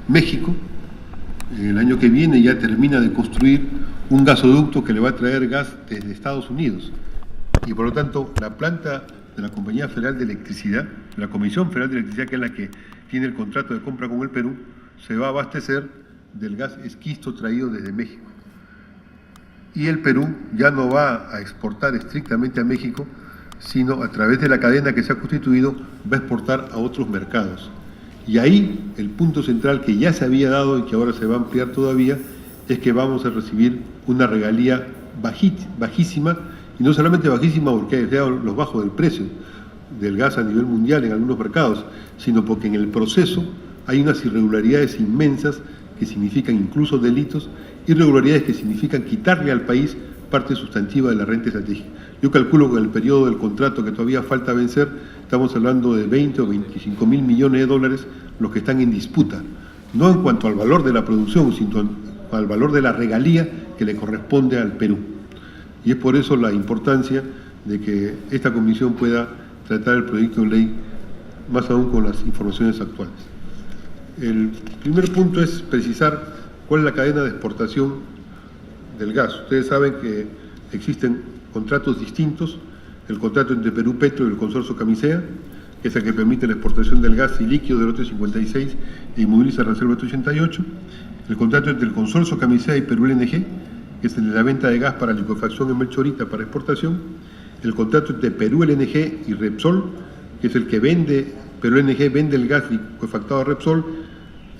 México, el año que viene ya termina de construir un gasoducto que le va a traer gas desde Estados Unidos. Y por lo tanto, la planta de la Compañía Federal de Electricidad, de la Comisión Federal de Electricidad, que es la que tiene el contrato de compra con el Perú, se va a abastecer del gas esquisto traído desde México. Y el Perú ya no va a exportar estrictamente a México, sino a través de la cadena que se ha constituido, va a exportar a otros mercados. Y ahí el punto central que ya se había dado y que ahora se va a ampliar todavía, es que vamos a recibir una regalía bajísima, y no solamente bajísima porque haya los bajos del precio del gas a nivel mundial en algunos mercados, sino porque en el proceso hay unas irregularidades inmensas que significan incluso delitos, irregularidades que significan quitarle al país parte sustantiva de la renta estratégica. Yo calculo que en el periodo del contrato que todavía falta vencer, estamos hablando de 20 o 25 mil millones de dólares los que están en disputa, no en cuanto al valor de la producción, sino al valor de la regalía que le corresponde al Perú. Y es por eso la importancia de que esta comisión pueda tratar el proyecto de ley, más aún con las informaciones actuales. El primer punto es precisar cuál es la cadena de exportación del gas. Ustedes saben que existen contratos distintos, el contrato entre Perú Petro y el consorcio Camisea, que es el que permite la exportación del gas y líquido del lote 56 y moviliza la reserva 88, el contrato entre el consorcio Camisea y Perú LNG, que es el de la venta de gas para licuefacción en Melchorita para exportación, el contrato entre Perú LNG y Repsol, que es el que vende, Perú LNG vende el gas licuefactado a Repsol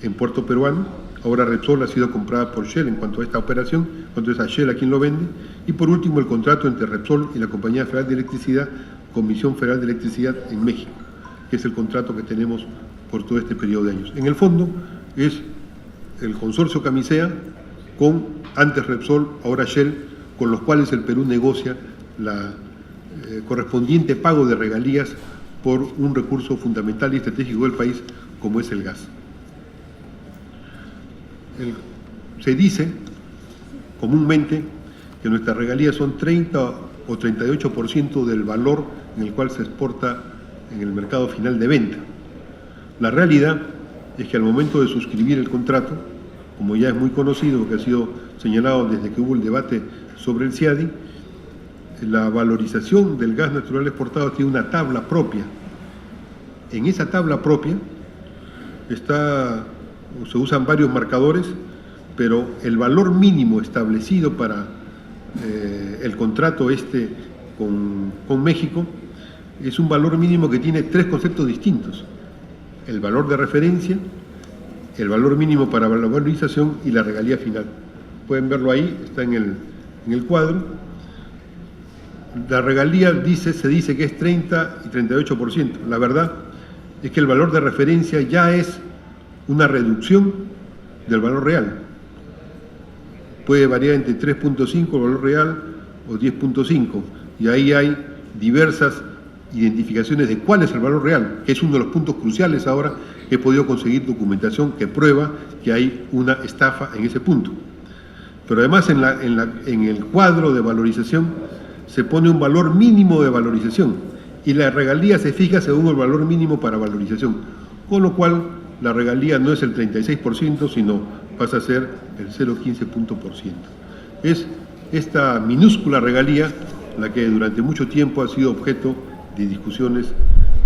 en puerto peruano. Ahora Repsol ha sido comprada por Shell en cuanto a esta operación, cuando es a Shell a quien lo vende. Y por último, el contrato entre Repsol y la Compañía Federal de Electricidad, Comisión Federal de Electricidad en México, que es el contrato que tenemos por todo este periodo de años. En el fondo es el consorcio Camisea con antes Repsol, ahora Shell, con los cuales el Perú negocia la correspondiente pago de regalías por un recurso fundamental y estratégico del país como es el gas. Se dice comúnmente que nuestras regalías son 30 o 38% del valor en el cual se exporta en el mercado final de venta. La realidad es que al momento de suscribir el contrato, como ya es muy conocido, que ha sido señalado desde que hubo el debate sobre el CIADI, la valorización del gas natural exportado tiene una tabla propia. En esa tabla propia se usan varios marcadores, pero el valor mínimo establecido para el contrato con México es un valor mínimo que tiene tres conceptos distintos: el valor de referencia, el valor mínimo para la valorización y la regalía final. Pueden verlo ahí, está en el cuadro. La regalía se dice que es 30 y 38%. La verdad es que el valor de referencia ya es una reducción del valor real. Puede variar entre 3.5 el valor real o 10.5, y ahí hay diversas identificaciones de cuál es el valor real, que es uno de los puntos cruciales ahora que he podido conseguir documentación que prueba que hay una estafa en ese punto. Pero además en el cuadro de valorización se pone un valor mínimo de valorización y la regalía se fija según el valor mínimo para valorización, con lo cual la regalía no es el 36%, sino pasa a ser el 0,15%. Es esta minúscula regalía la que durante mucho tiempo ha sido objeto de discusiones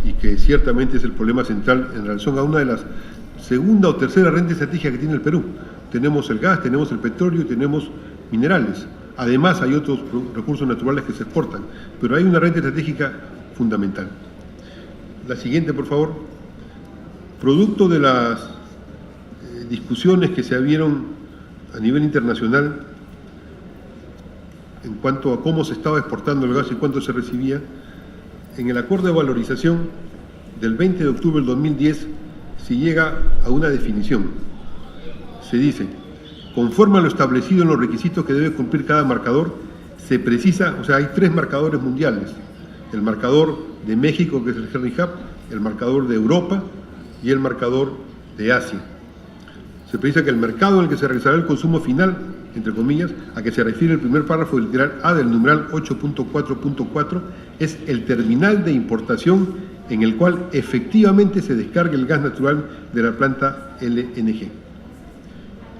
y que ciertamente es el problema central en relación a una de las segunda o tercera rentas estratégicas que tiene el Perú. Tenemos el gas, tenemos el petróleo y tenemos minerales. Además hay otros recursos naturales que se exportan, pero hay una renta estratégica fundamental. La siguiente, por favor. Producto de las discusiones que se abrieron a nivel internacional en cuanto a cómo se estaba exportando el gas y cuánto se recibía, en el acuerdo de valorización del 20 de octubre del 2010 se llega a una definición. Se dice: conforme a lo establecido en los requisitos que debe cumplir cada marcador, se precisa, o sea, hay tres marcadores mundiales: el marcador de México, que es el Henry Hub, el marcador de Europa y el marcador de Asia. Se precisa que el mercado en el que se realizará el consumo final, entre comillas, a que se refiere el primer párrafo del literal A del numeral 8.4.4, es el terminal de importación en el cual efectivamente se descargue el gas natural de la planta LNG.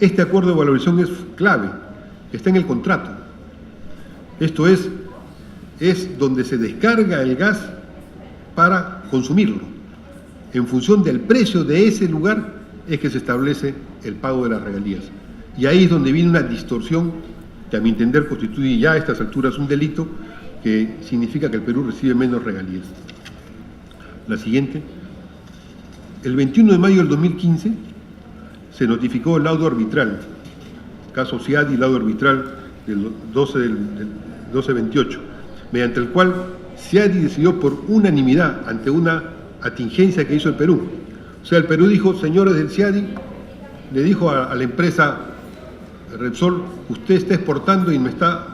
Este acuerdo de valorización es clave, está en el contrato. Esto es donde se descarga el gas para consumirlo. En función del precio de ese lugar es que se establece el pago de las regalías. Y ahí es donde viene una distorsión que a mi entender constituye ya a estas alturas un delito que significa que el Perú recibe menos regalías. La siguiente. El 21 de mayo del 2015 se notificó el laudo arbitral, caso Ciadi, laudo arbitral del 1228, mediante el cual Ciadi decidió por unanimidad ante una atingencia que hizo el Perú. O sea, el Perú dijo, señores del Ciadi, le dijo a la empresa Repsol, usted está exportando y me está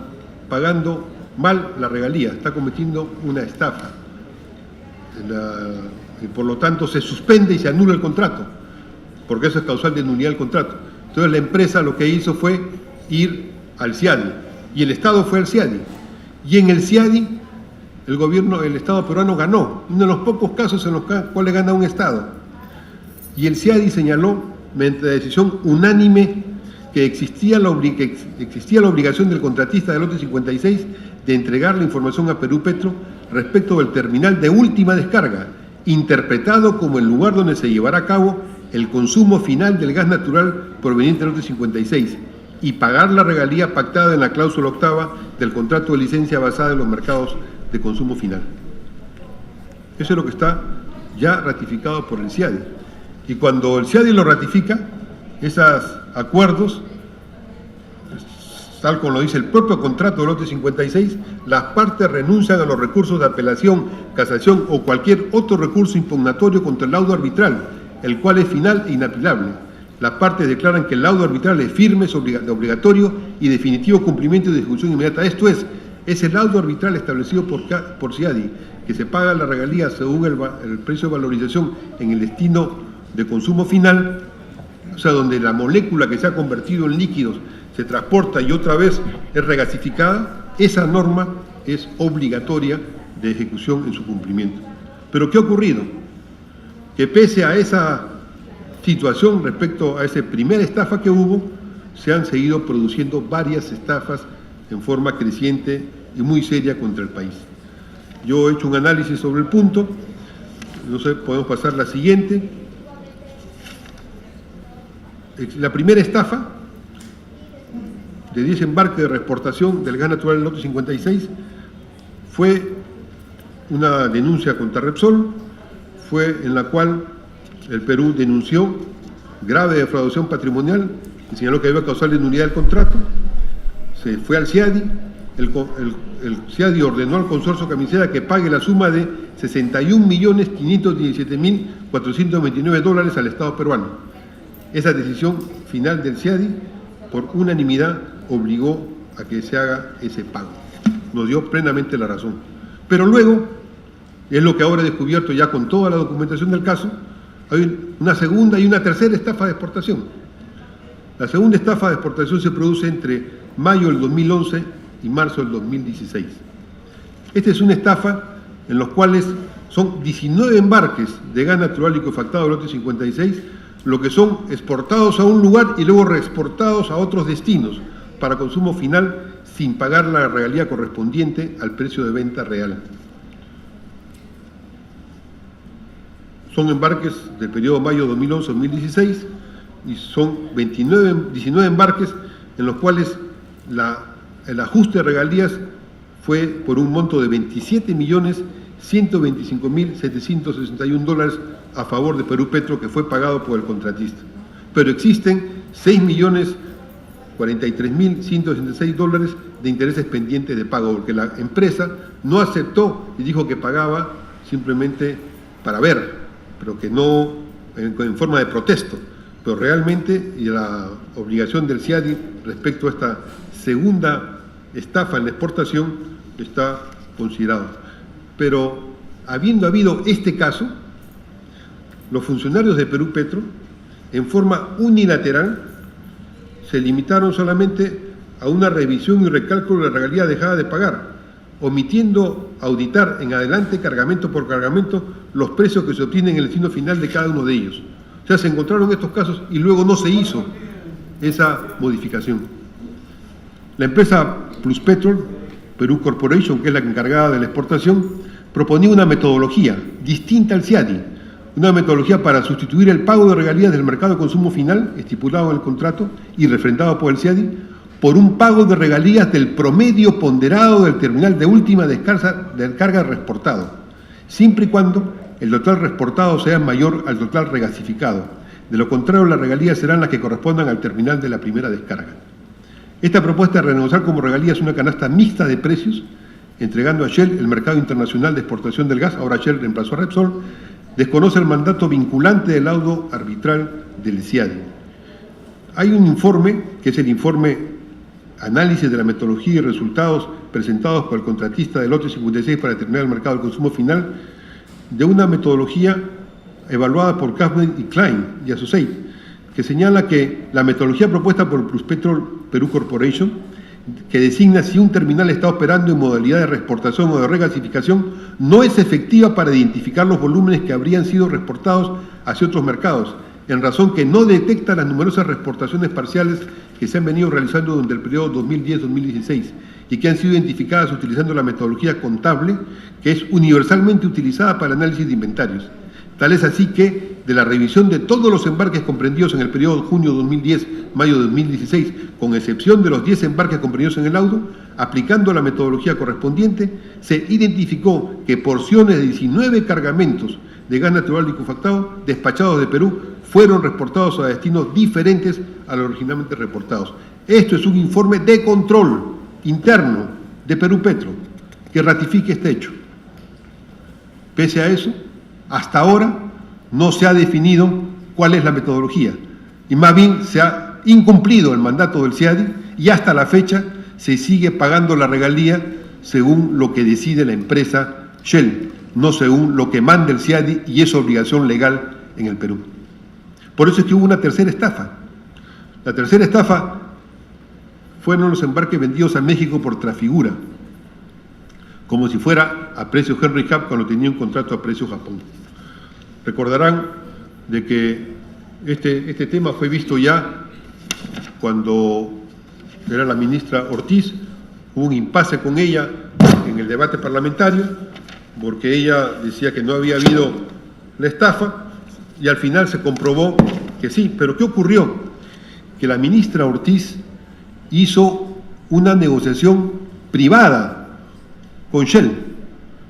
pagando mal la regalía, está cometiendo una estafa. Y por lo tanto se suspende y se anula el contrato, porque eso es causal de nulidad del contrato. Entonces la empresa lo que hizo fue ir al Ciadi, y el Estado fue al Ciadi. Y en el Ciadi, el Estado peruano ganó, uno de los pocos casos en los cuales gana un Estado. Y el Ciadi señaló, mediante la decisión unánime, que existía la obligación del contratista del lote 56 de entregar la información a Perú Petro respecto del terminal de última descarga, interpretado como el lugar donde se llevará a cabo el consumo final del gas natural proveniente del lote 56 y pagar la regalía pactada en la cláusula octava del contrato de licencia basada en los mercados de consumo final. Eso es lo que está ya ratificado por el Ciadi. Y cuando el Ciadi lo ratifica, esos acuerdos, tal como lo dice el propio contrato del lote 56, las partes renuncian a los recursos de apelación, casación o cualquier otro recurso impugnatorio contra el laudo arbitral, el cual es final e inapelable. Las partes declaran que el laudo arbitral es firme, es obligatorio y definitivo cumplimiento y de ejecución inmediata. Esto es, ese laudo arbitral establecido por Ciadi, que se paga la regalía según el precio de valorización en el destino de consumo final, o sea, donde la molécula que se ha convertido en líquidos se transporta y otra vez es regasificada, esa norma es obligatoria de ejecución en su cumplimiento. Pero ¿qué ha ocurrido? Que pese a esa situación respecto a esa primera estafa que hubo, se han seguido produciendo varias estafas en forma creciente y muy seria contra el país. Yo he hecho un análisis sobre el punto, no sé, podemos pasar la siguiente. La primera estafa de 10 embarques de reexportación del gas natural del lote 56 fue una denuncia contra Repsol, fue en la cual el Perú denunció grave defraudación patrimonial y señaló que había causal de nulidad del contrato. Se fue al Ciadi, el Ciadi ordenó al consorcio Camisea que pague la suma de $61.517.429 al Estado peruano. Esa decisión final del Ciadi, por unanimidad, obligó a que se haga ese pago. Nos dio plenamente la razón. Pero luego, es lo que ahora he descubierto ya con toda la documentación del caso, hay una segunda y una tercera estafa de exportación. La segunda estafa de exportación se produce entre mayo del 2011 y marzo del 2016. Esta es una estafa en los cuales son 19 embarques de gas natural liquefactado del lote 56, lo que son exportados a un lugar y luego reexportados a otros destinos para consumo final sin pagar la regalía correspondiente al precio de venta real. Son embarques del periodo mayo 2011-2016 y son 19 embarques en los cuales el ajuste de regalías fue por un monto de $21.125.761 a favor de Perú Petro, que fue pagado por el contratista. Pero existen $6.043.166 de intereses pendientes de pago, porque la empresa no aceptó y dijo que pagaba simplemente para ver, pero que no en forma de protesto. Pero realmente, y la obligación del Ciadi respecto a esta segunda estafa en la exportación está considerado. Pero habiendo habido este caso, los funcionarios de Perú Petro, en forma unilateral, se limitaron solamente a una revisión y recálculo de la regalía dejada de pagar, omitiendo auditar en adelante, cargamento por cargamento, los precios que se obtienen en el destino final de cada uno de ellos. O sea, se encontraron estos casos y luego no se hizo esa modificación. La empresa Pluspetrol, Perú Corporation, que es la encargada de la exportación, proponía una metodología distinta al CIADI, una metodología para sustituir el pago de regalías del mercado de consumo final, estipulado en el contrato y refrendado por el CIADI, por un pago de regalías del promedio ponderado del terminal de última descarga reexportado, siempre y cuando el total reexportado sea mayor al total regasificado. De lo contrario, las regalías serán las que correspondan al terminal de la primera descarga. Esta propuesta de renegociar como regalías una canasta mixta de precios, entregando a Shell el mercado internacional de exportación del gas, ahora Shell reemplazó a Repsol, desconoce el mandato vinculante del laudo arbitral del CIADI. Hay un informe, que es el informe Análisis de la metodología y resultados presentados por el contratista del lote 56 para determinar el mercado del consumo final, de una metodología evaluada por Kaufman y Klein y Associates, que señala que la metodología propuesta por Pluspetrol Perú Corporation, que designa si un terminal está operando en modalidad de reexportación o de regasificación, no es efectiva para identificar los volúmenes que habrían sido reexportados hacia otros mercados, en razón que no detecta las numerosas reexportaciones parciales que se han venido realizando durante el periodo 2010-2016 y que han sido identificadas utilizando la metodología contable, que es universalmente utilizada para el análisis de inventarios. Tal es así que, de la revisión de todos los embarques comprendidos en el periodo junio 2010-mayo 2016, con excepción de los 10 embarques comprendidos en el laudo, aplicando la metodología correspondiente, se identificó que porciones de 19 cargamentos de gas natural licuefactado despachados de Perú fueron reportados a destinos diferentes a los originalmente reportados. Esto es un informe de control interno de Perú Petro que ratifique este hecho. Pese a eso, hasta ahora no se ha definido cuál es la metodología y más bien se ha incumplido el mandato del CIADI y hasta la fecha se sigue pagando la regalía según lo que decide la empresa Shell, no según lo que manda el CIADI y es obligación legal en el Perú. Por eso es que hubo una tercera estafa. La tercera estafa fueron los embarques vendidos a México por Trafigura, como si fuera a precio Henry Hub cuando tenía un contrato a precio Japón. Recordarán de que este tema fue visto ya cuando era la ministra Ortiz, hubo un impasse con ella en el debate parlamentario, porque ella decía que no había habido la estafa, y al final se comprobó que sí. Pero ¿qué ocurrió? Que la ministra Ortiz hizo una negociación privada con Shell.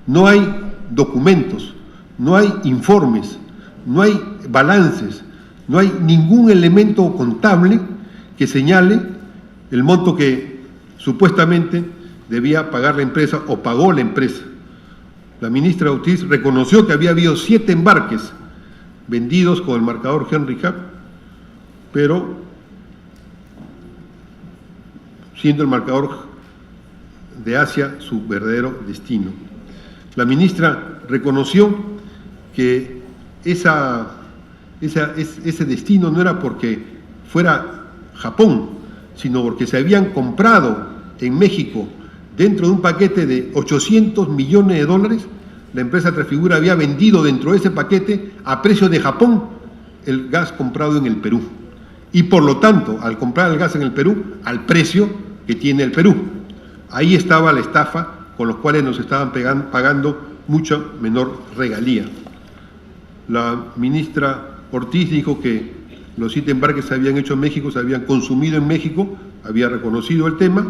No hay documentos, no hay informes, no hay balances, no hay ningún elemento contable que señale el monto que supuestamente debía pagar la empresa o pagó la empresa. La ministra Ortiz reconoció que había habido 7 embarques vendidos con el marcador Henry Hub, pero siendo el marcador de Asia su verdadero destino. La ministra reconoció que ese destino no era porque fuera Japón, sino porque se habían comprado en México, dentro de un paquete de $800 millones, la empresa Trafigura había vendido dentro de ese paquete a precio de Japón el gas comprado en el Perú. Y por lo tanto, al comprar el gas en el Perú, al precio que tiene el Perú. Ahí estaba la estafa, con los cuales nos estaban pagando mucha menor regalía. La ministra Ortiz dijo que los 7 embarques se habían hecho en México, se habían consumido en México, había reconocido el tema,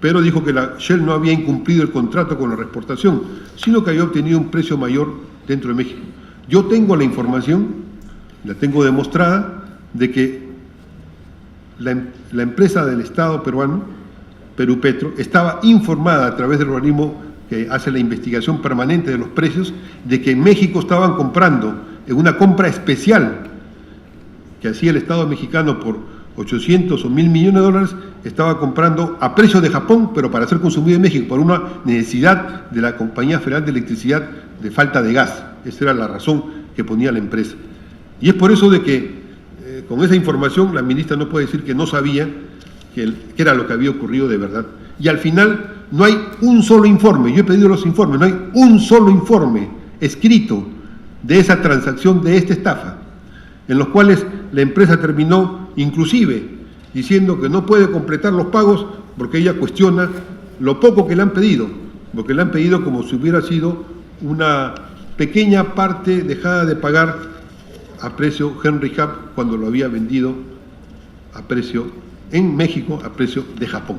pero dijo que la Shell no había incumplido el contrato con la reexportación, sino que había obtenido un precio mayor dentro de México. Yo tengo la información, la tengo demostrada, de que la empresa del Estado peruano, Perú Petro, estaba informada a través del organismo que hace la investigación permanente de los precios, de que en México estaban comprando, en una compra especial que hacía el Estado mexicano por 800 o 1.000 millones de dólares, estaba comprando a precio de Japón, pero para ser consumido en México, por una necesidad de la Compañía Federal de Electricidad de falta de gas. Esa era la razón que ponía la empresa. Y es por eso de que, con esa información, la ministra no puede decir que no sabía que era lo que había ocurrido de verdad. Y al final no hay un solo informe, yo he pedido los informes, no hay un solo informe escrito de esa transacción, de esta estafa, en los cuales la empresa terminó inclusive diciendo que no puede completar los pagos porque ella cuestiona lo poco que le han pedido, porque le han pedido como si hubiera sido una pequeña parte dejada de pagar a precio Henry Hub cuando lo había vendido a precio en México, a precio de Japón.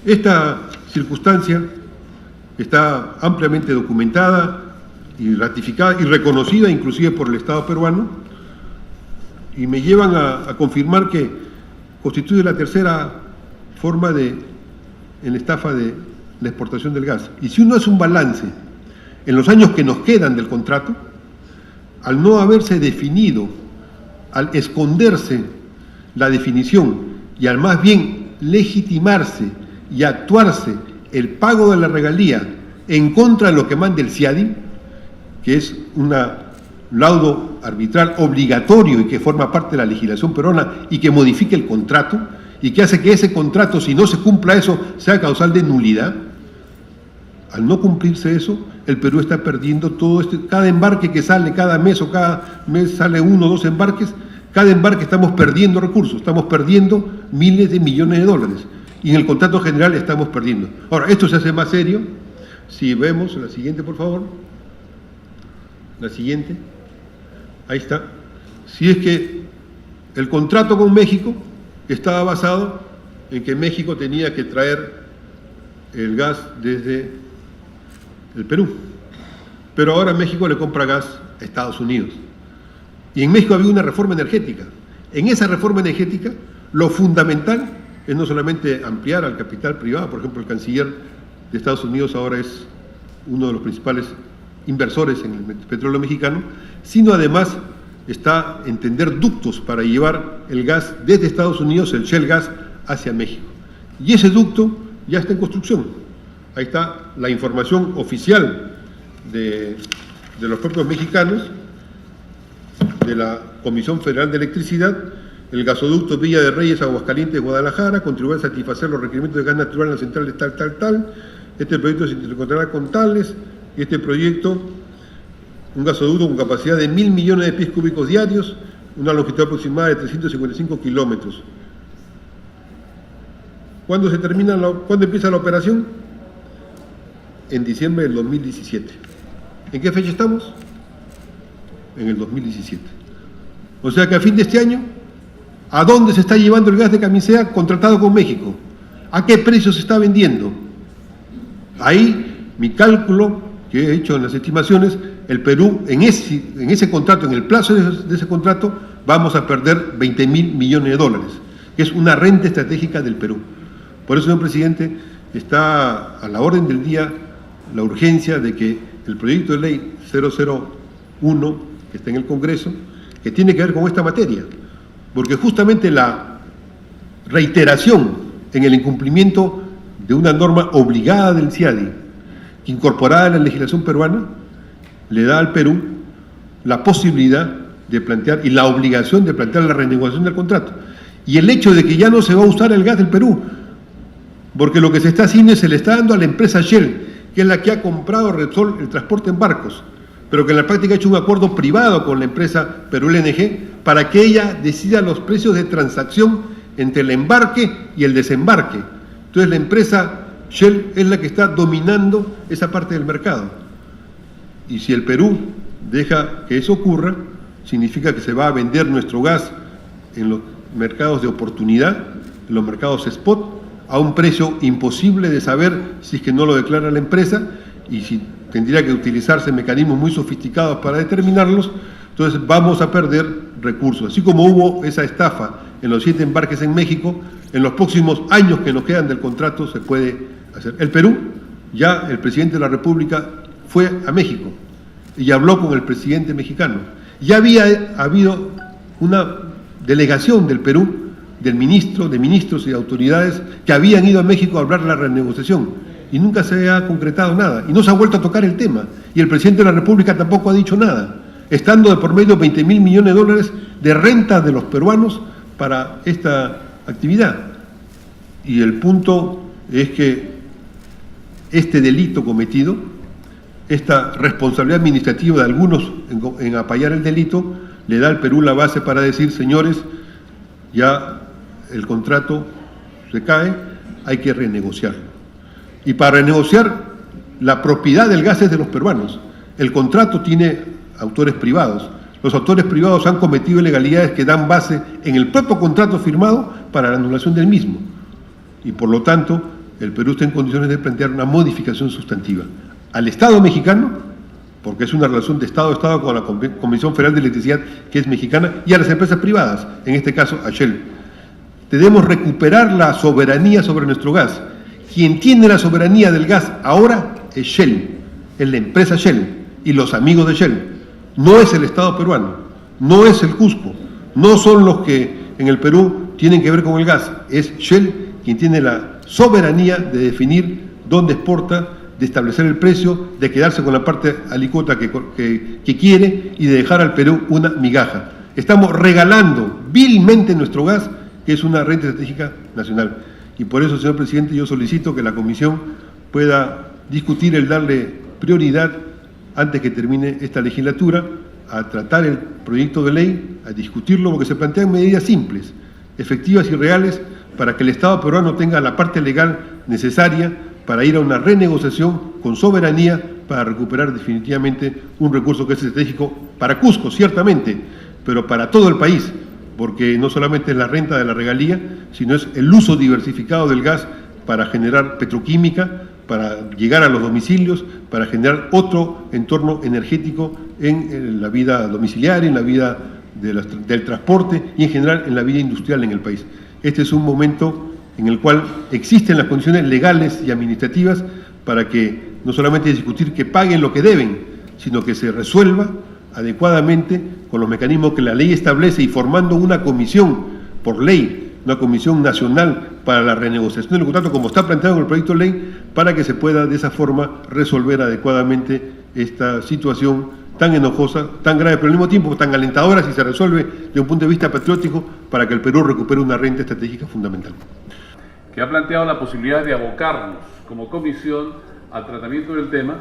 Esta circunstancia está ampliamente documentada y ratificada y reconocida inclusive por el Estado peruano, y me llevan a confirmar que constituye la tercera forma en estafa de la exportación del gas. Y si uno hace un balance en los años que nos quedan del contrato, al no haberse definido, al esconderse la definición y al más bien legitimarse y actuarse el pago de la regalía en contra de lo que manda el CIADI, que es un laudo arbitral obligatorio y que forma parte de la legislación peruana y que modifica el contrato y que hace que ese contrato, si no se cumpla eso, sea causal de nulidad. Al no cumplirse eso, el Perú está perdiendo todo cada embarque que sale cada mes o cada mes sale 1 o 2 embarques, cada embarque estamos perdiendo recursos, estamos perdiendo miles de millones de dólares y en el contrato general estamos perdiendo. Ahora, esto se hace más serio si vemos la siguiente, por favor. La siguiente. Ahí está. Si es que el contrato con México estaba basado en que México tenía que traer el gas desde el Perú, pero ahora México le compra gas a Estados Unidos. Y en México había una reforma energética. En esa reforma energética, lo fundamental es no solamente ampliar al capital privado, por ejemplo, el canciller de Estados Unidos ahora es uno de los principales inversores en el petróleo mexicano, sino además está en tender ductos para llevar el gas desde Estados Unidos, el Shell Gas, hacia México. Y ese ducto ya está en construcción. Ahí está la información oficial de los propios mexicanos, de la Comisión Federal de Electricidad. El gasoducto Villa de Reyes, Aguascalientes, Guadalajara, contribuye a satisfacer los requerimientos de gas natural en las centrales tal. Este proyecto se interconectará con tales. Este proyecto, un gasoducto con capacidad de 1.000 millones de pies cúbicos diarios, una longitud aproximada de 355 kilómetros. ¿Cuándo empieza la operación? En diciembre del 2017. ¿En qué fecha estamos? En el 2017. O sea que a fin de este año, ¿a dónde se está llevando el gas de Camisea contratado con México? ¿A qué precio se está vendiendo? Ahí mi cálculo que he hecho en las estimaciones, el Perú en ese contrato, en el plazo de ese contrato, vamos a perder 20.000 millones de dólares, que es una renta estratégica del Perú. Por eso, señor presidente, está a la orden del día la urgencia de que el proyecto de ley 001, que está en el Congreso, que tiene que ver con esta materia, porque justamente la reiteración en el incumplimiento de una norma obligada del CIADI, incorporada en la legislación peruana, le da al Perú la posibilidad de plantear y la obligación de plantear la renegociación del contrato. Y el hecho de que ya no se va a usar el gas del Perú, porque lo que se está haciendo es se le está dando a la empresa Shell, que es la que ha comprado Repsol el transporte en barcos, pero que en la práctica ha hecho un acuerdo privado con la empresa Perú LNG para que ella decida los precios de transacción entre el embarque y el desembarque. Entonces la empresa Shell es la que está dominando esa parte del mercado. Y si el Perú deja que eso ocurra, significa que se va a vender nuestro gas en los mercados de oportunidad, en los mercados spot, a un precio imposible de saber si es que no lo declara la empresa, y si tendría que utilizarse mecanismos muy sofisticados para determinarlos, entonces vamos a perder recursos. Así como hubo esa estafa en los 7 embarques en México, en los próximos años que nos quedan del contrato se puede hacer. El Perú, ya el presidente de la República fue a México y habló con el presidente mexicano. Ya había habido una delegación del Perú, de ministros y de autoridades que habían ido a México a hablar de la renegociación y nunca se ha concretado nada y no se ha vuelto a tocar el tema, y el presidente de la República tampoco ha dicho nada, estando de por medio 20.000 millones de dólares de renta de los peruanos para esta actividad. Y el punto es que este delito cometido, esta responsabilidad administrativa de algunos en apoyar el delito, le da al Perú la base para decir: señores, ya el contrato se cae, hay que renegociarlo. Y para renegociar, la propiedad del gas es de los peruanos. El contrato tiene autores privados. Los autores privados han cometido ilegalidades que dan base en el propio contrato firmado para la anulación del mismo. Y por lo tanto, el Perú está en condiciones de plantear una modificación sustantiva al Estado mexicano, porque es una relación de Estado a Estado con la Comisión Federal de Electricidad, que es mexicana, y a las empresas privadas, en este caso a Shell. Debemos recuperar la soberanía sobre nuestro gas. Quien tiene la soberanía del gas ahora es Shell, es la empresa Shell y los amigos de Shell. No es el Estado peruano, no es el Cusco, no son los que en el Perú tienen que ver con el gas, es Shell quien tiene la soberanía de definir dónde exporta, de establecer el precio, de quedarse con la parte alícuota que quiere y de dejar al Perú una migaja. Estamos regalando vilmente nuestro gas, que es una renta estratégica nacional. Y por eso, señor presidente, yo solicito que la comisión pueda discutir el darle prioridad, antes que termine esta legislatura, a tratar el proyecto de ley, a discutirlo, porque se plantean medidas simples, efectivas y reales, para que el Estado peruano tenga la parte legal necesaria para ir a una renegociación con soberanía para recuperar definitivamente un recurso que es estratégico para Cusco, ciertamente, pero para todo el país, porque no solamente es la renta de la regalía, sino es el uso diversificado del gas para generar petroquímica, para llegar a los domicilios, para generar otro entorno energético en la vida domiciliaria, en la vida del transporte y en general en la vida industrial en el país. Este es un momento en el cual existen las condiciones legales y administrativas para que no solamente discutir que paguen lo que deben, sino que se resuelva adecuadamente con los mecanismos que la ley establece y formando una comisión por ley, una comisión nacional para la renegociación del contrato, como está planteado en el proyecto de ley, para que se pueda de esa forma resolver adecuadamente esta situación tan enojosa, tan grave, pero al mismo tiempo tan alentadora si se resuelve de un punto de vista patriótico para que el Perú recupere una renta estratégica fundamental. Que ha planteado la posibilidad de abocarnos como comisión al tratamiento del tema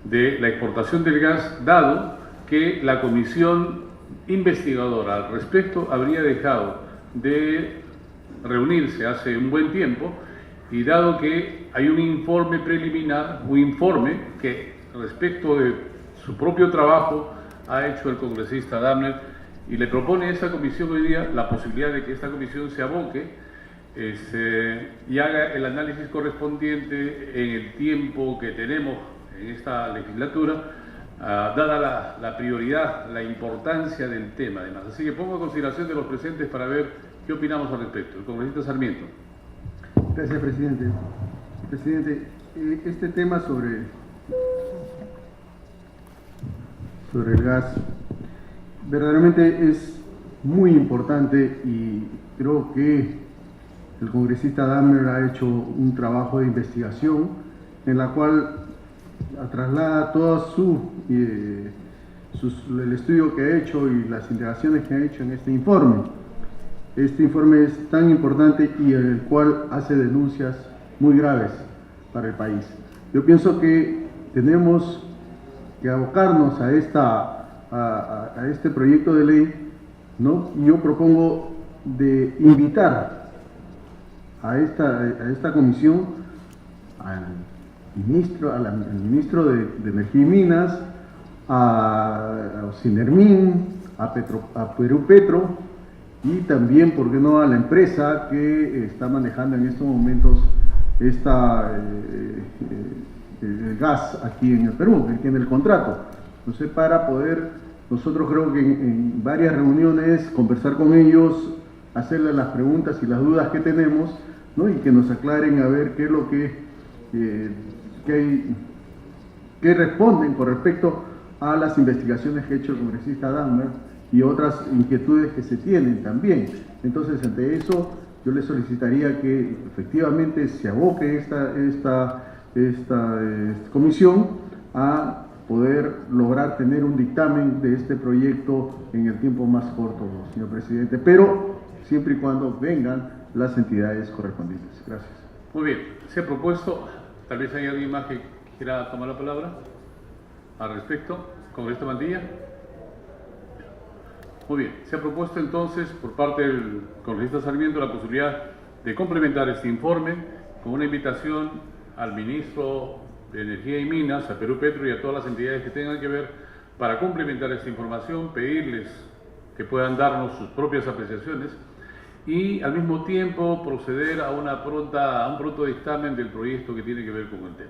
de la exportación del gas, dado que la comisión investigadora al respecto habría dejado de reunirse hace un buen tiempo y dado que hay un informe preliminar, un informe que respecto de su propio trabajo ha hecho el congresista Dahmer y le propone a esa comisión hoy día la posibilidad de que esta comisión se aboque y haga el análisis correspondiente en el tiempo que tenemos en esta legislatura, dada la prioridad, la importancia del tema además. Así que pongo a consideración de los presentes para ver qué opinamos al respecto. El congresista Sarmiento. Gracias, presidente. Presidente, este tema sobre el gas verdaderamente es muy importante y creo que el congresista Dahmer ha hecho un trabajo de investigación en la cual traslada todo el estudio que ha hecho y las indagaciones que ha hecho en este informe. Este informe es tan importante y en el cual hace denuncias muy graves para el país. Yo pienso que tenemos que abocarnos a este proyecto de ley, ¿no? Y yo propongo de invitar a esta comisión al ministro de Energía y Minas, a Sinermin, a Perú Petro y también, ¿por qué no?, a la empresa que está manejando en estos momentos el gas aquí en el Perú, que tiene el contrato. Entonces, para poder, nosotros creo que en varias reuniones, conversar con ellos, hacerles las preguntas y las dudas que tenemos, ¿no? Y que nos aclaren a ver qué es lo que responden con respecto a las investigaciones que ha hecho el congresista Dahmer y otras inquietudes que se tienen también. Entonces, ante eso, yo le solicitaría que efectivamente se aboque esta comisión a poder lograr tener un dictamen de este proyecto en el tiempo más corto, señor presidente, pero siempre y cuando vengan las entidades correspondientes. Gracias. Muy bien, se ha propuesto, tal vez hay alguien más que quiera tomar la palabra al respecto. Congresista Mantilla. Muy bien, se ha propuesto entonces por parte del congresista Sarmiento la posibilidad de complementar este informe con una invitación al ministro de Energía y Minas, a Perú Petro y a todas las entidades que tengan que ver para complementar esta información, pedirles que puedan darnos sus propias apreciaciones y al mismo tiempo proceder a un pronto dictamen del proyecto que tiene que ver con el tema.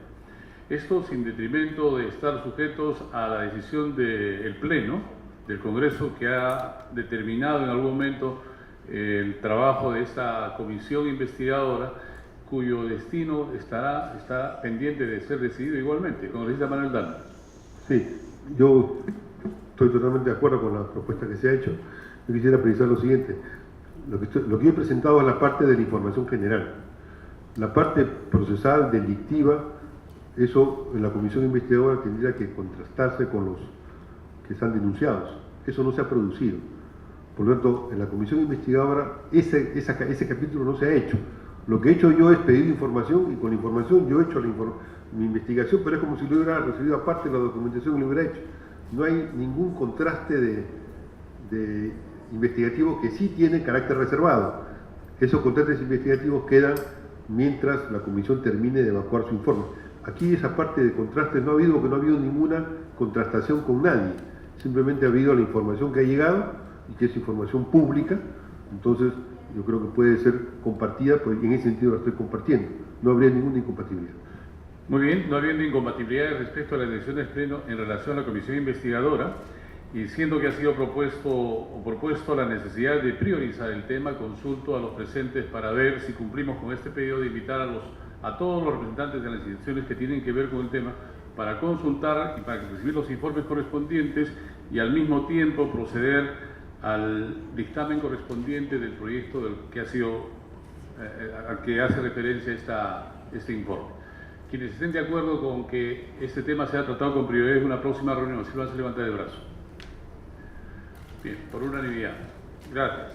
Esto sin detrimento de estar sujetos a la decisión del Pleno del Congreso, que ha determinado en algún momento el trabajo de esta comisión investigadora, cuyo destino está pendiente de ser decidido igualmente. Congresista Manuel Dávila. Sí, yo estoy totalmente de acuerdo con la propuesta que se ha hecho. Yo quisiera precisar lo siguiente. Lo que yo he presentado es la parte de la información general. La parte procesal, delictiva, eso en la comisión investigadora tendría que contrastarse con los que están denunciados. Eso no se ha producido. Por lo tanto, en la comisión investigadora ese capítulo no se ha hecho. Lo que he hecho yo es pedir información y con la información yo he hecho mi investigación, pero es como si lo hubiera recibido aparte de la documentación que lo hubiera hecho. No hay ningún contraste de investigativo que sí tiene carácter reservado. Esos contrastes investigativos quedan mientras la comisión termine de evacuar su informe. Aquí esa parte de contrastes no ha habido, porque no ha habido ninguna contrastación con nadie. Simplemente ha habido la información que ha llegado y que es información pública. Entonces yo creo que puede ser compartida, pues en ese sentido la estoy compartiendo. No habría ninguna incompatibilidad. Muy bien, no habiendo incompatibilidad respecto a la elección del Pleno en relación a la comisión investigadora, y siendo que ha sido propuesto la necesidad de priorizar el tema, consulto a los presentes para ver si cumplimos con este pedido de invitar a todos los representantes de las instituciones que tienen que ver con el tema para consultar y para recibir los informes correspondientes y al mismo tiempo proceder al dictamen correspondiente del proyecto al que hace referencia este informe. Quienes estén de acuerdo con que este tema sea tratado con prioridad en una próxima reunión, si lo hace levantar el brazo. Bien, por unanimidad. Gracias.